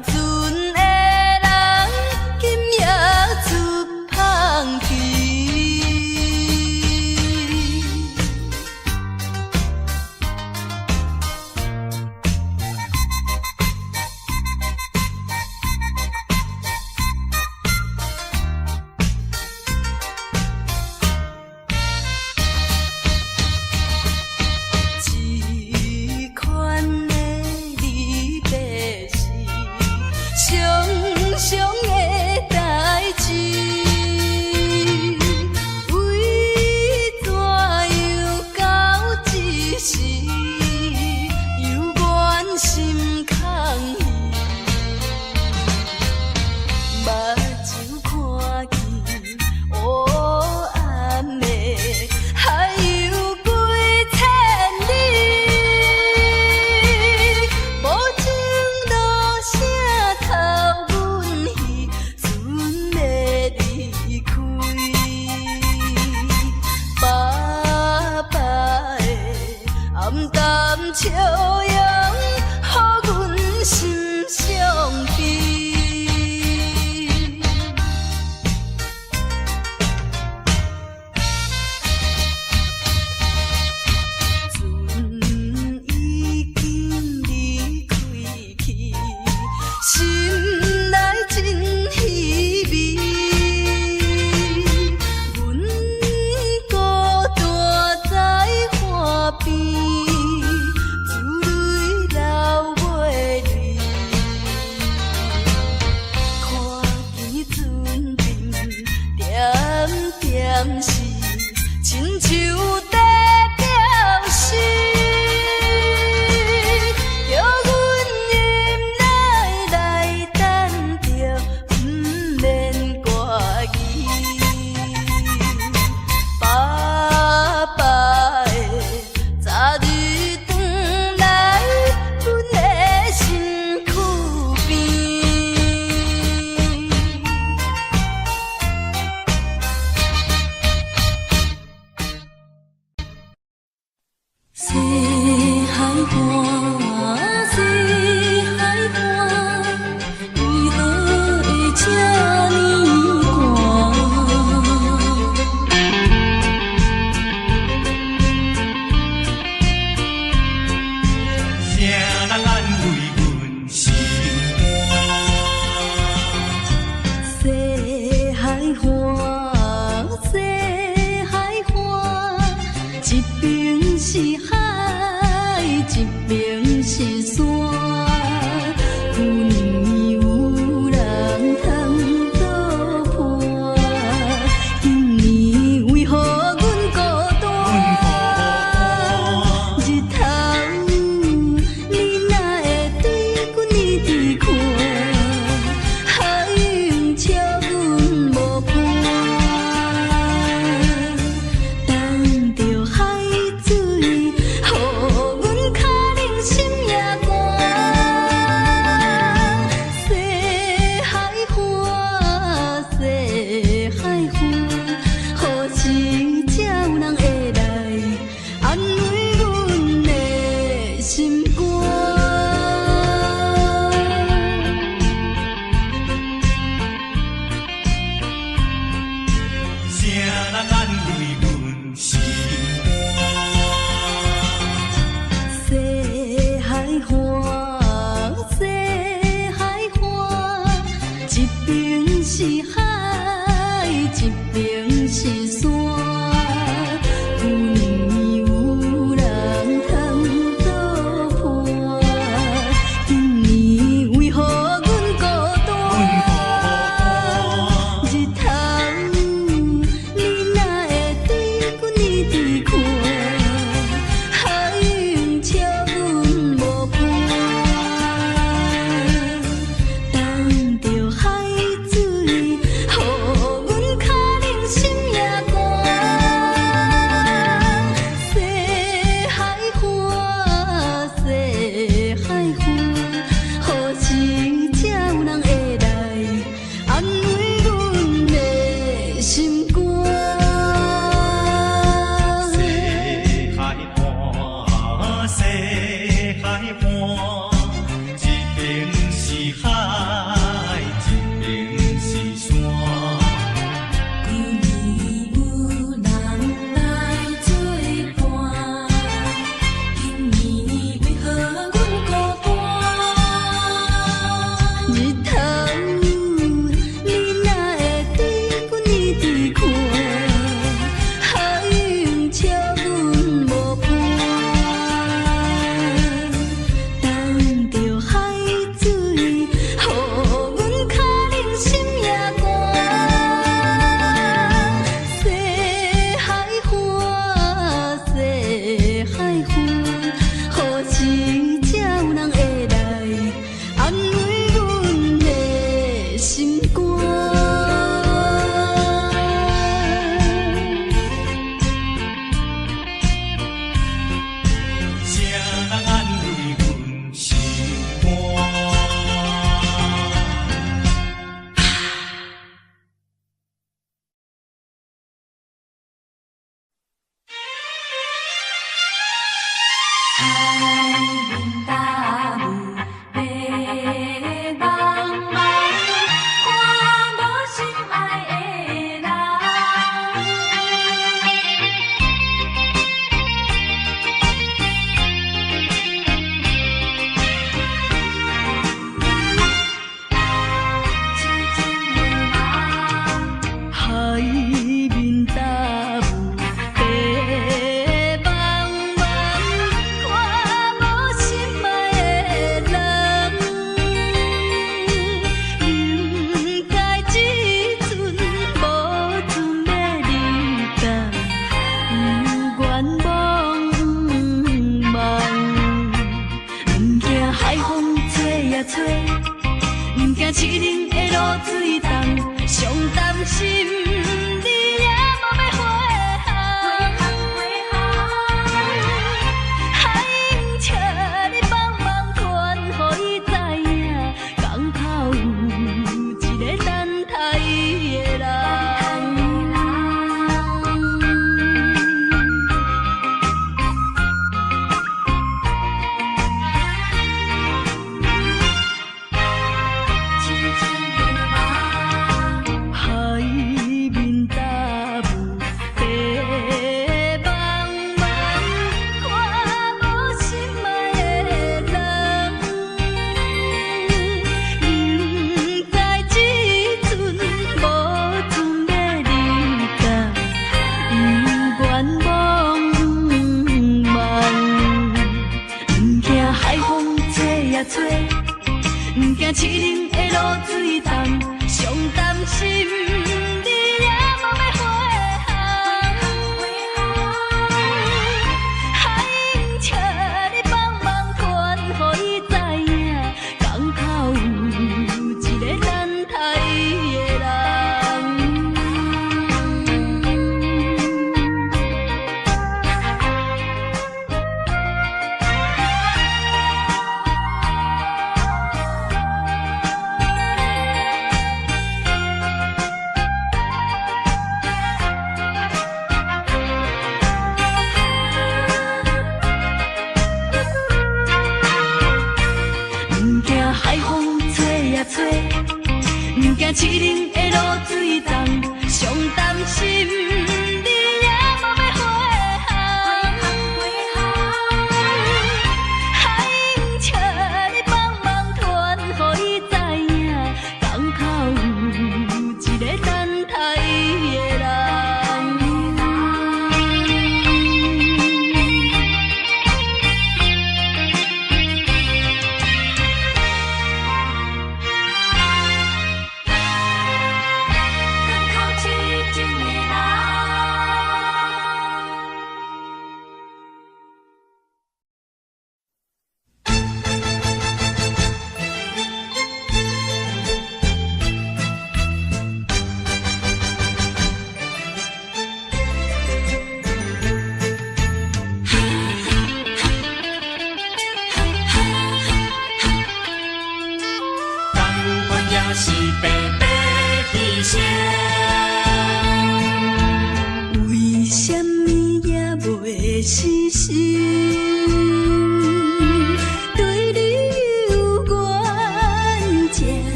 船的人今夜出芳气。这款的离别是常常的代志，为怎样到这时，犹原心空虚，目睭看见黑暗的海有几千里，无情路声透阮耳，船要离开。白白的暗淡笑容，予阮心伤悲。船已经离开去，心内真稀微。阮孤单在海边，珠泪流袂离。看见船阵点点是亲像在表示，叫阮忍耐来等着，不免挂疑。白白的早日转来，阮的身躯边。西海岸，西海岸，为何会这呢谁人安慰阮心肝？西海岸，西海岸，一边是海，一边是山。有年有人通作伴，今年为何阮孤单？日头你哪会对阮呢伫看？海涌笑阮无伴，等着海水，予阮脚冷心也寒。西海岸，西海岸，何时才有人会来安慰阮的心肝？谁人安慰阮心肝？西海岸，西海岸，一边是海，一边是山。有年有人通作伴，今年为何阮孤单？日头你哪会对阮呢伫看？海涌笑阮无伴，等着海水，予阮脚冷心也西海岸，一边是海。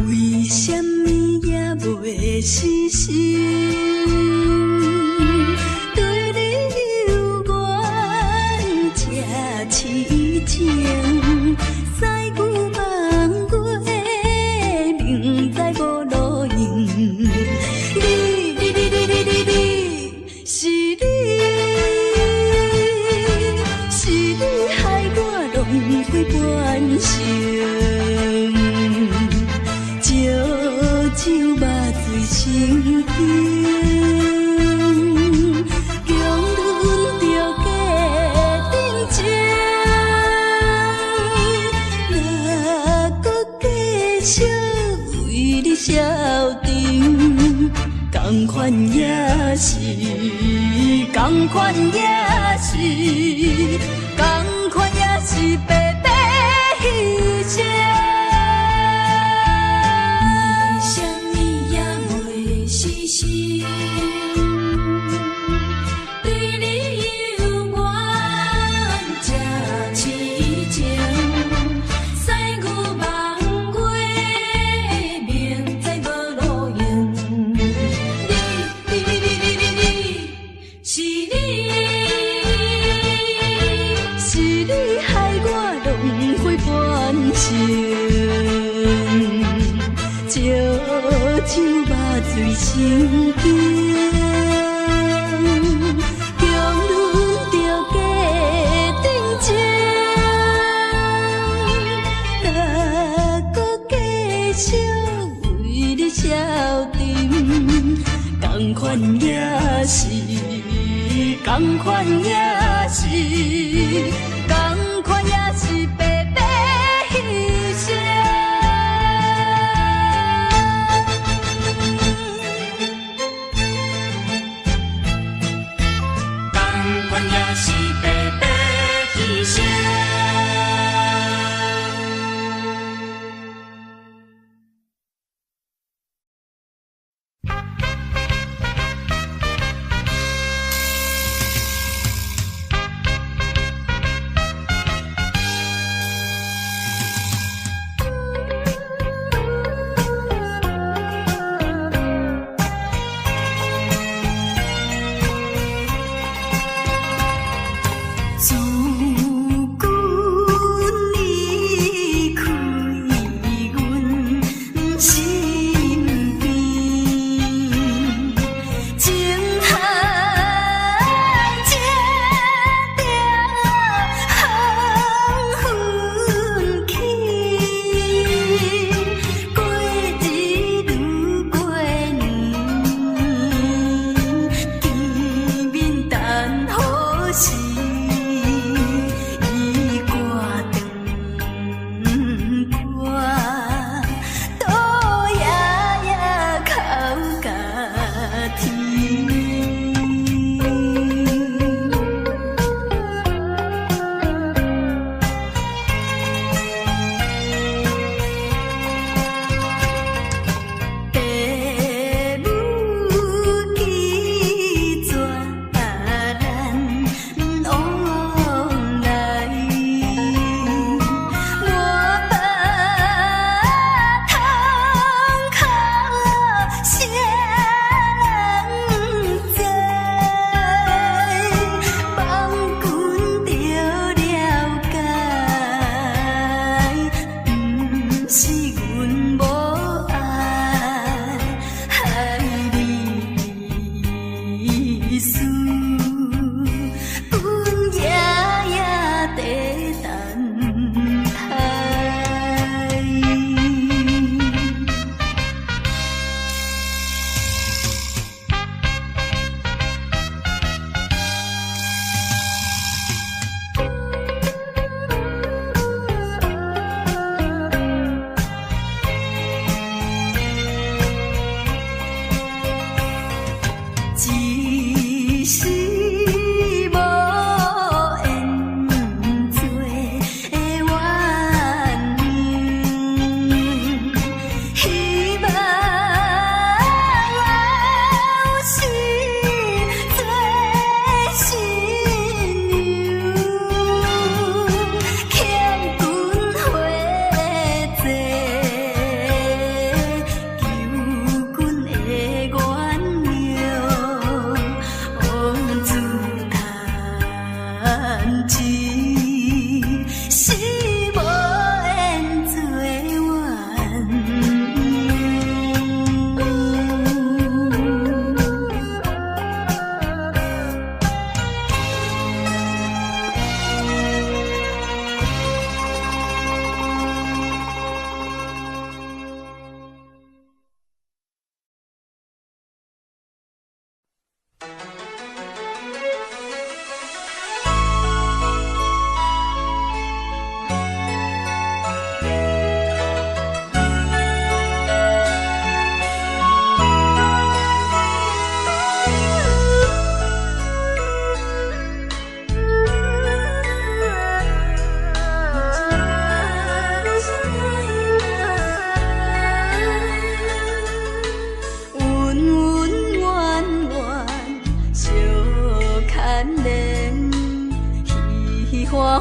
为什么也袂死心，对你有缘这痴情，西旧梦月，明知无路用。是你，是你害我轮回半生，烧酒肉醉心惊，强忍着假定情，若搁继续为你消沉。同款也是，同款也是，同款也是白白牺牲。为什么也袂死心？对你有缘这痴情，西牛望月，明知无路用。是你，是你害我轮回半生，烧酒肉醉心惊，强忍着假定情，若搁继续为你消沉，同款也是。同款也是，同款也是白白牺牲。同款也是白白牺牲。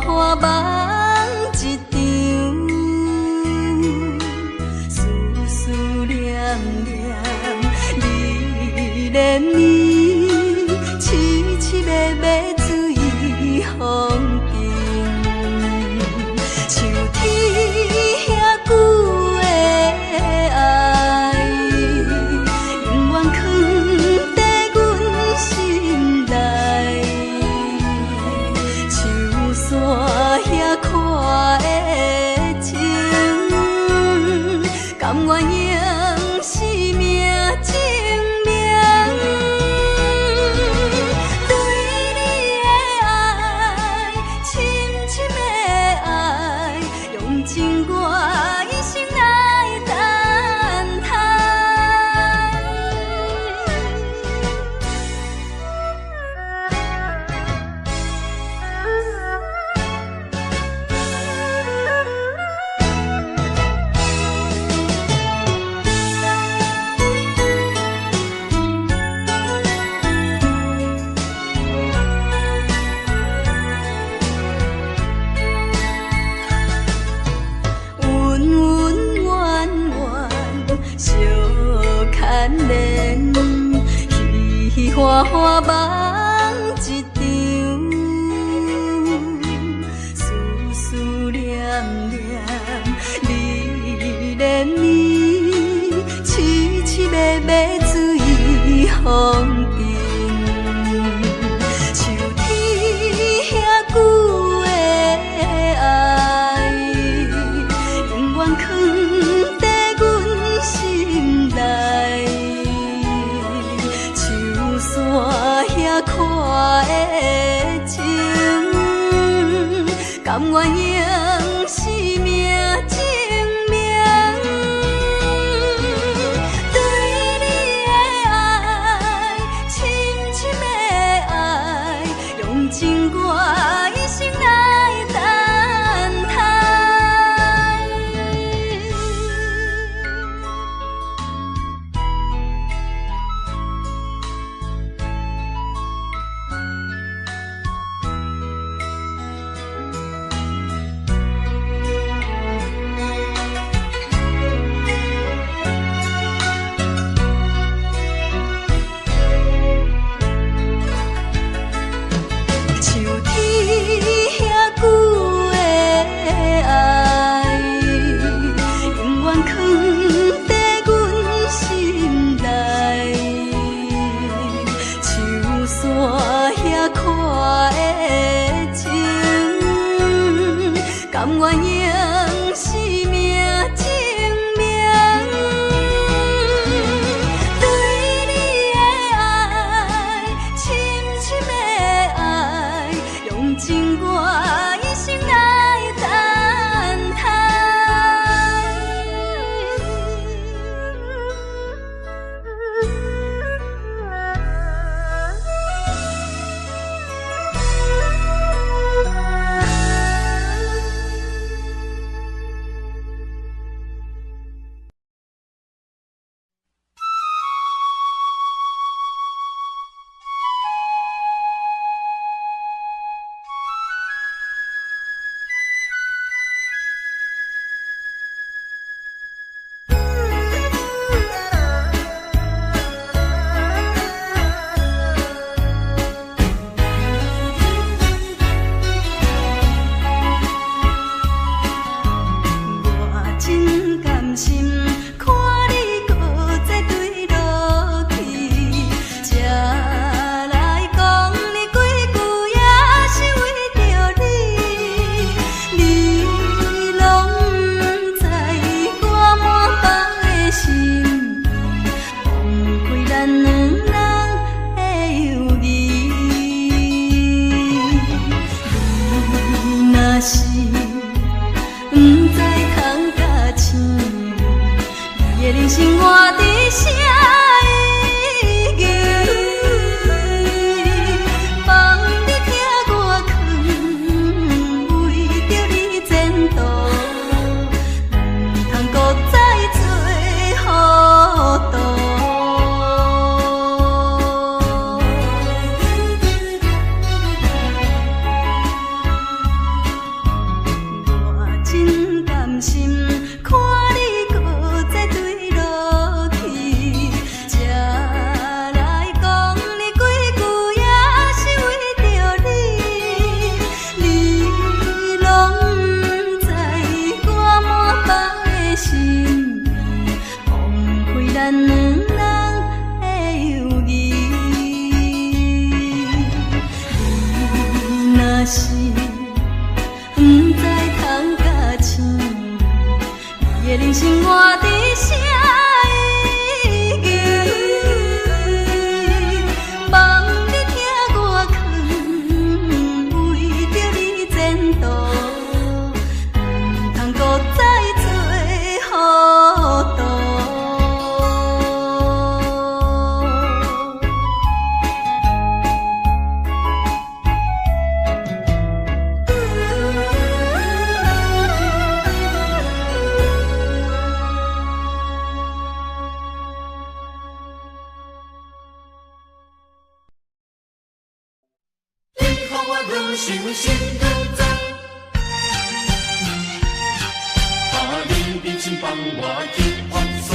花梦一场，思思念念，你连绵，凄凄密密水风景，像天遐久的爱，永远藏在阮心内，像山遐看的情，甘愿用生命证明。对你的爱，深深的爱，用尽我一生来等待。恩恩怨怨，相牵连，喜喜欢欢梦一场，思思念念，你连绵，凄凄密密水风景，像天遐久的爱，永远藏在阮心内，像山遐看的情，甘愿用生命证明。对你的爱，深深的爱，用尽我一生来等待。像天遐久的爱，永远藏在阮心内，像山遐看的情，甘愿用生命证明。对你的爱，深深的爱，用尽我一生来等待。咱两人的友谊。你若是不知通甲醒，你的人生活伫啥意义？望你听我劝，为着你前途，唔通搁再做糊涂。我心心更重，你面前放我去放松。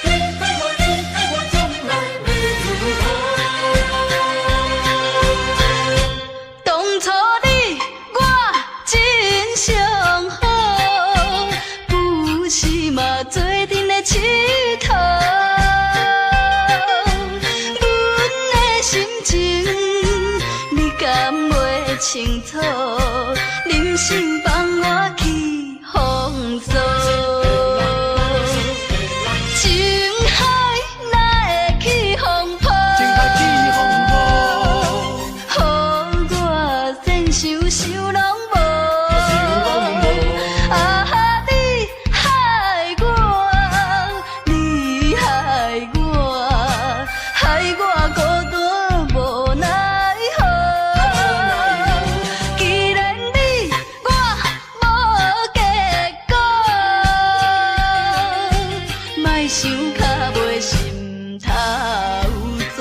你爱我从来没如何。当初你我真相好，不是嘛做阵的佚佗。阮的心情你敢袂清楚？忍心放我去风骚。情海哪会去风波？予我先想想拢无。啊，你害我，你害我，害我孤单无奈何。既然你我无结果，莫想较袂心头糟。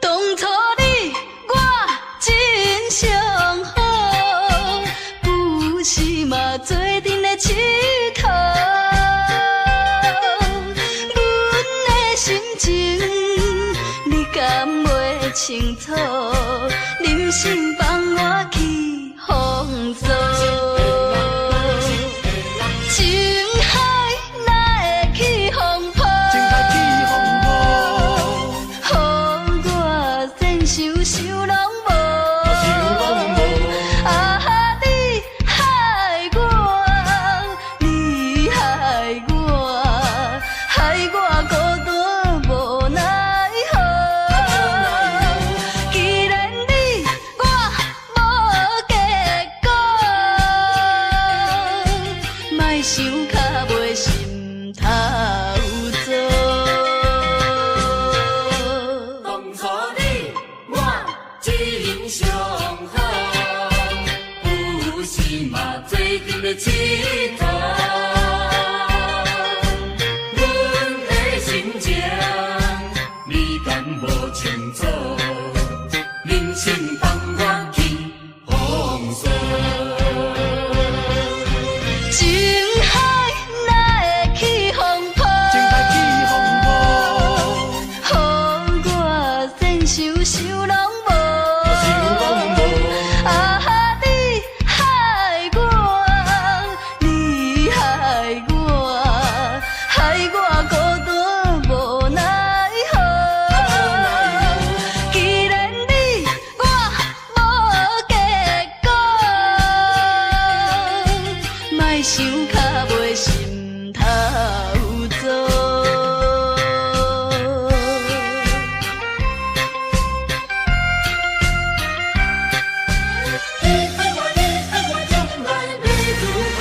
当初你我真相好，不是嘛做阵的佚佗。阮的心情你敢袂清楚？忍心放我去风骚。情海哪会去风波？予我先想想拢无。啊，你害我，你害我，害我孤单无奈何。既然你我无结果，莫想较袂心头糟。当初你我真相好，不是嘛做阵的佚佗。阮的心情你敢无清楚？忍心放我去风骚。情海哪会去风波？予我先想想拢无。啊，你害我，你害我，害我孤单无奈何。既然你我无结果，莫想较袂心头糟。你爱我从来没如何。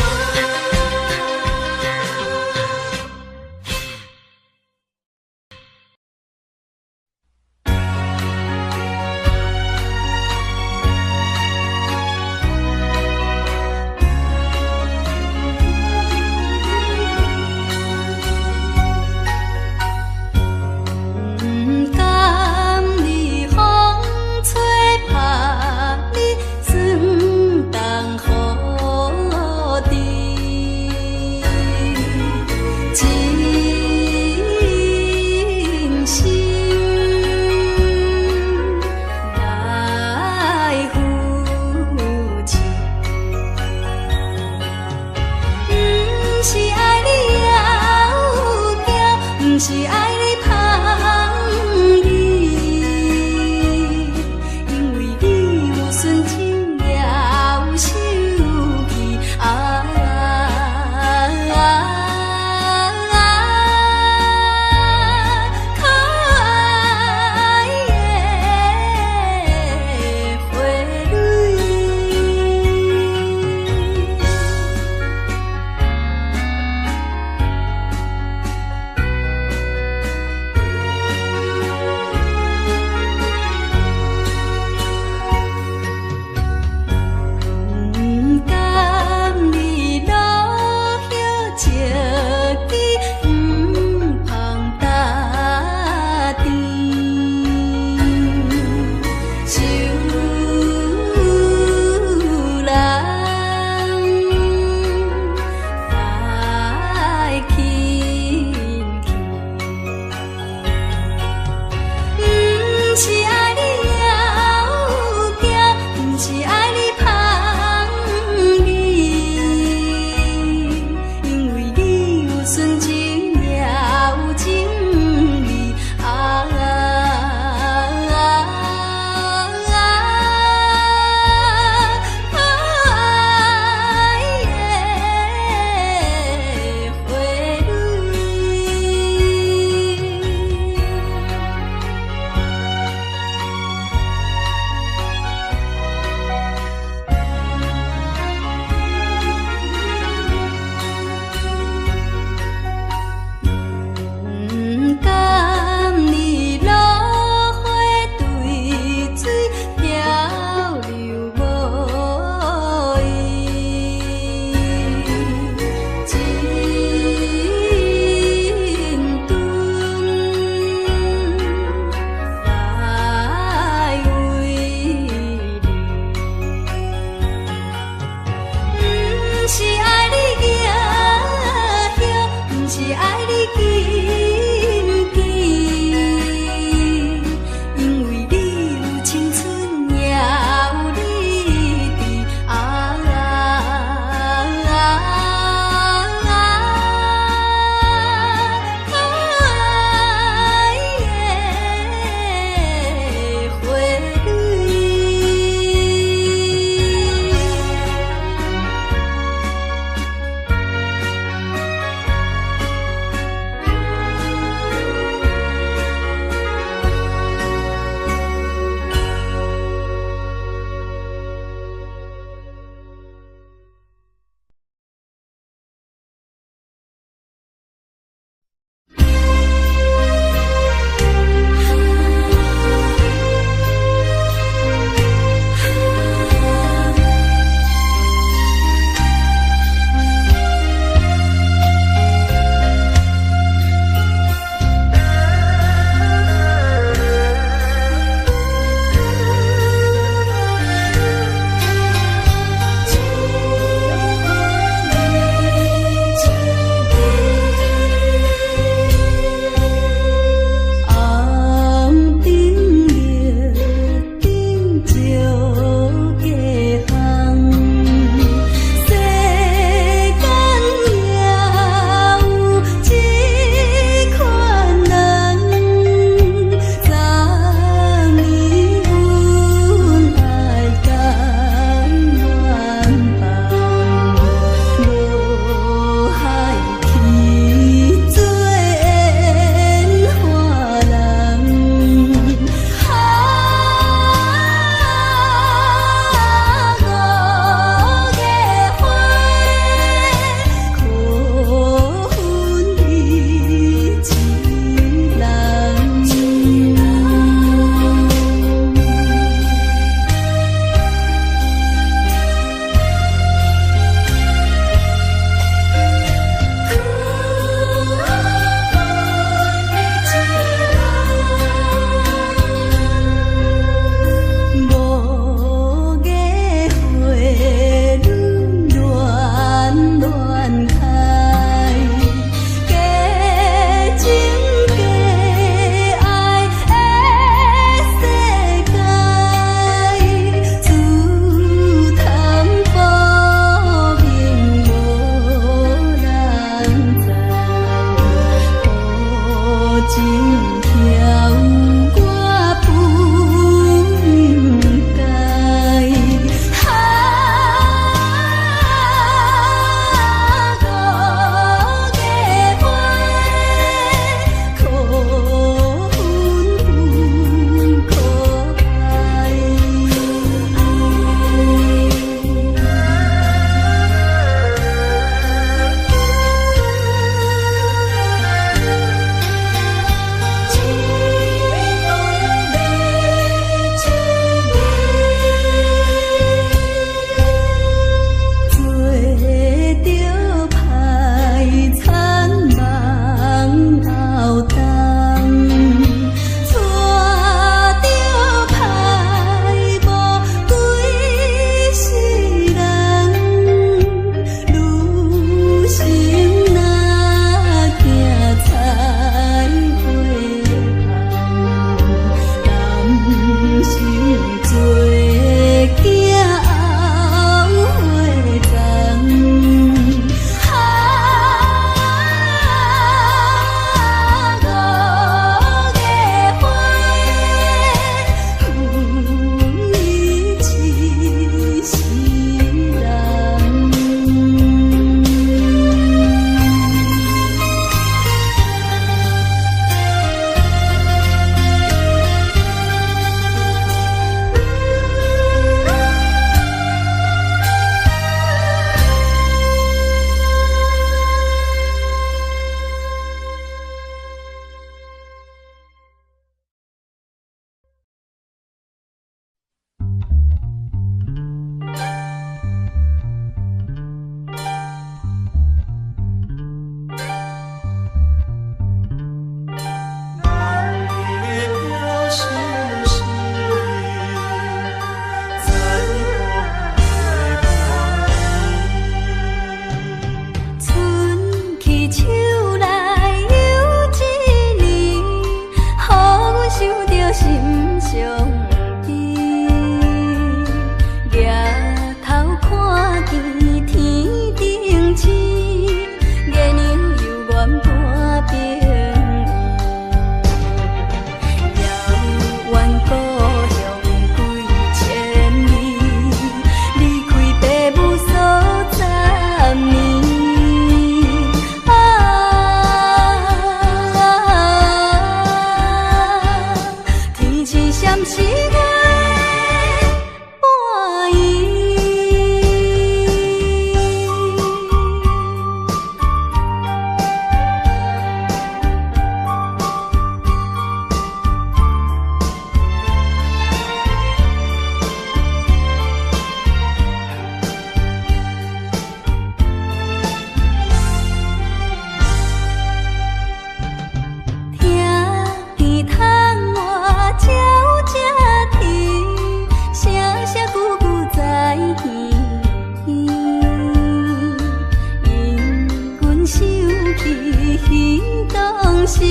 是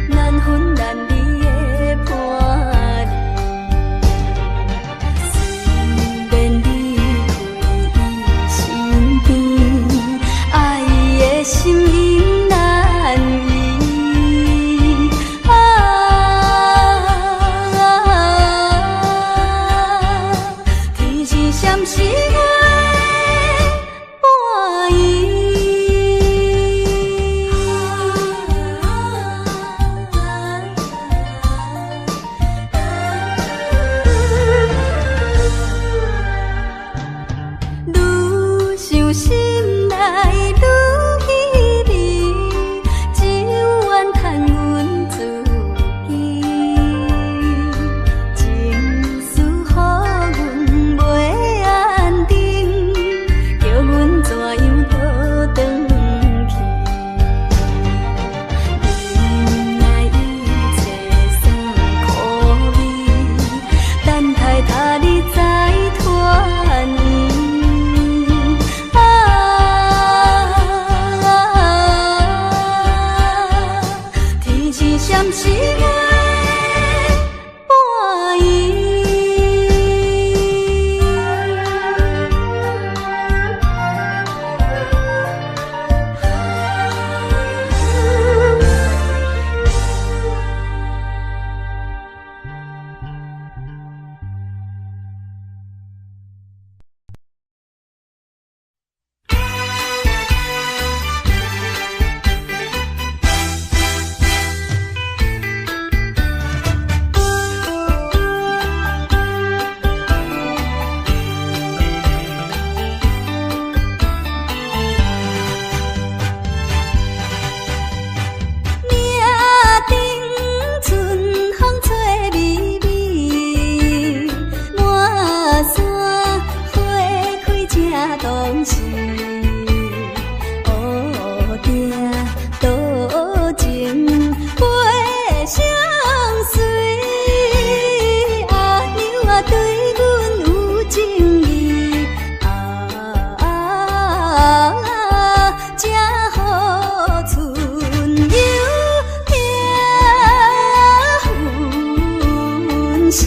难分难离的伴侣。虽然离开伊身边，爱伊的心因难移。天是闪失我的伴意。愈想心内愈稀微，只有怨叹阮自己，情绪予阮袂安定，叫阮怎样倒转去？忍耐一切酸苦味，等待他日再团圆。天是闪失我的伴意。当时，乌定多情花相随，阿娘啊对阮有情意，才好春又听阮心。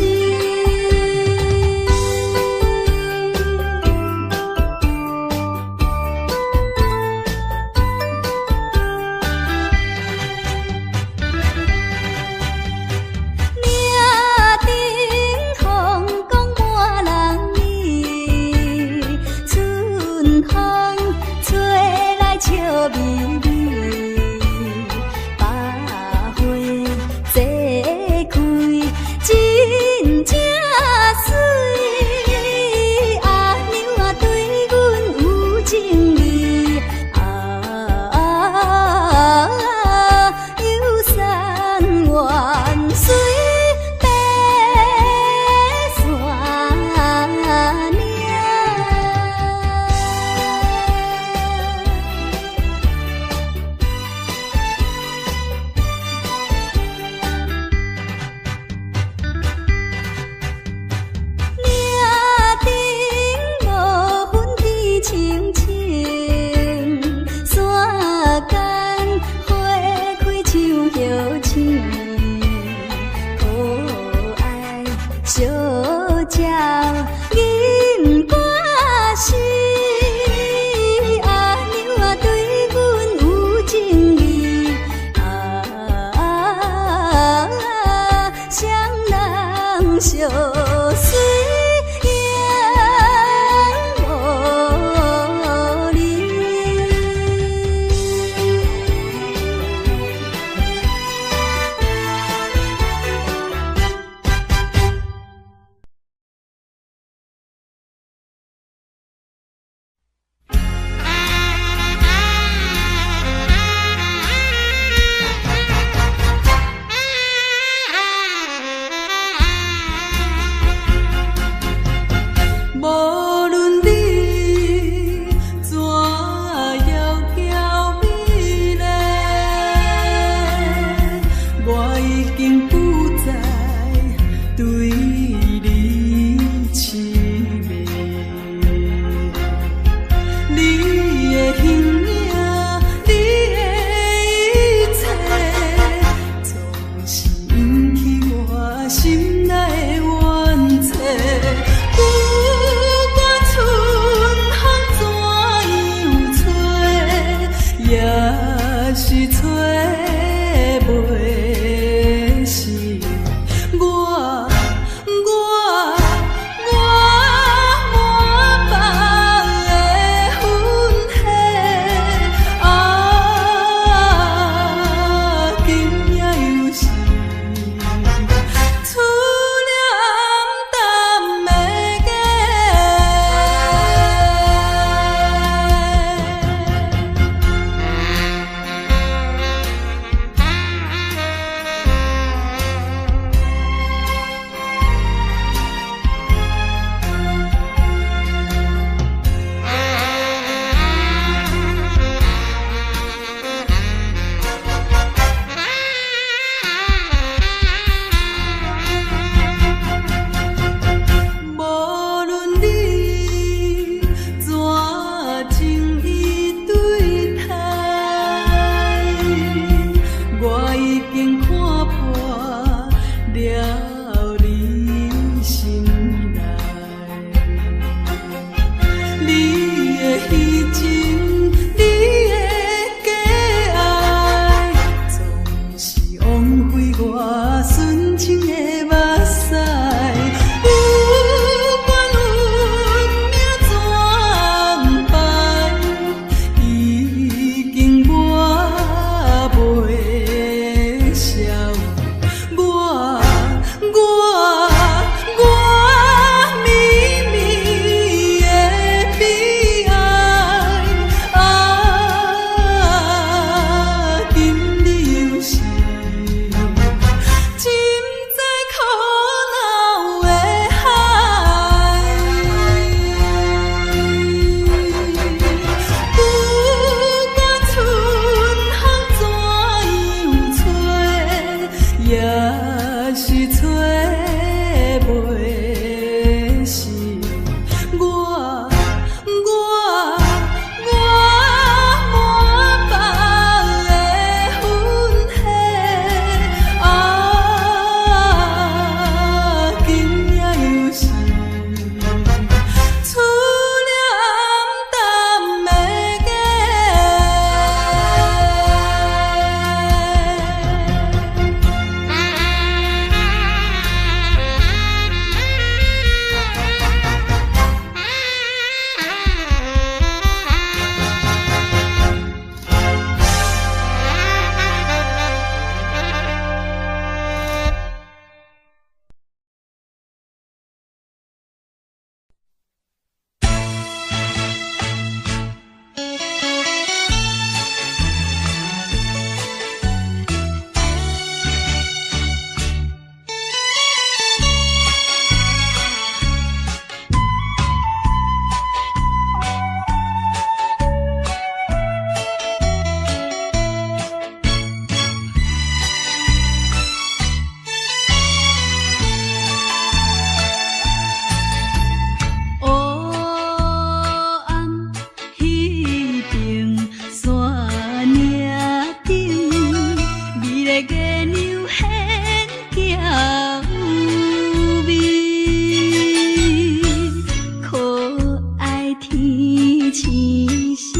星闪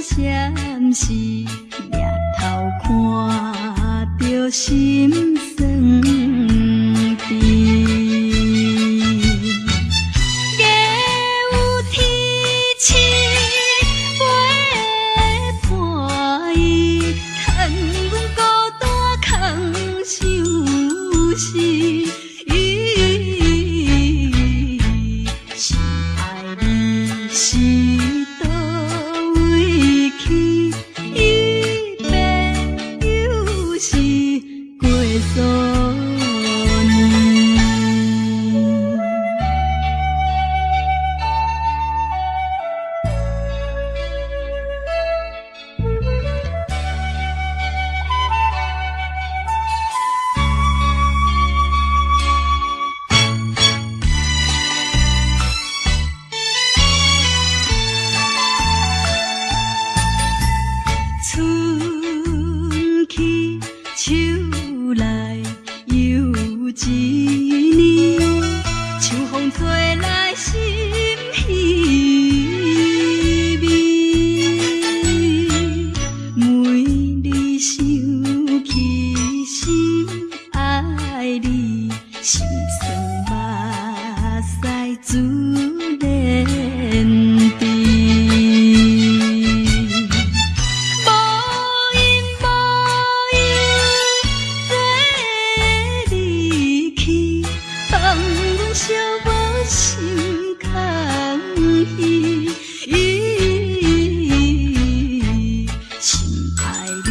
闪是掠头看着心酸甜。月有天星陪伴伊，趁阮孤单空想时。心爱你是倒位去？伊变又是过数年。春去秋来又一年，秋风吹来心稀微。每日想起心爱你，心酸目屎自然滴。小无心空虚，心爱你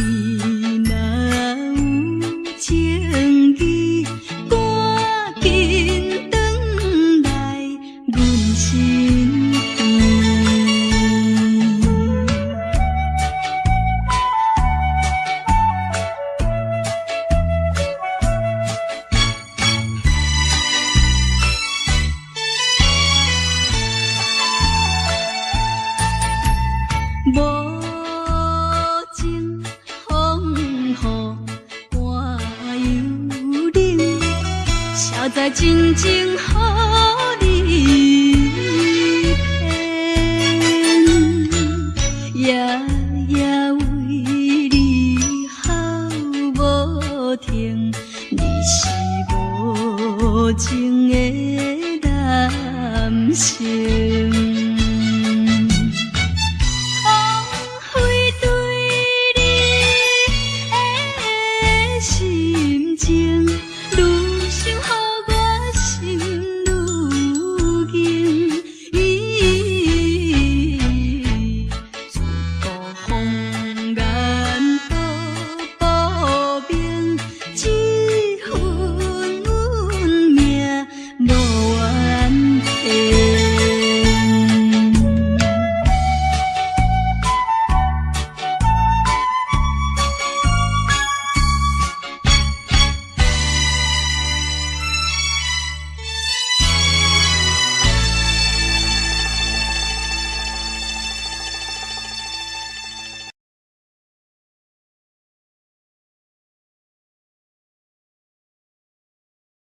若有情意，赶紧转来阮身边。无情风雨伴幽灵，谁知真情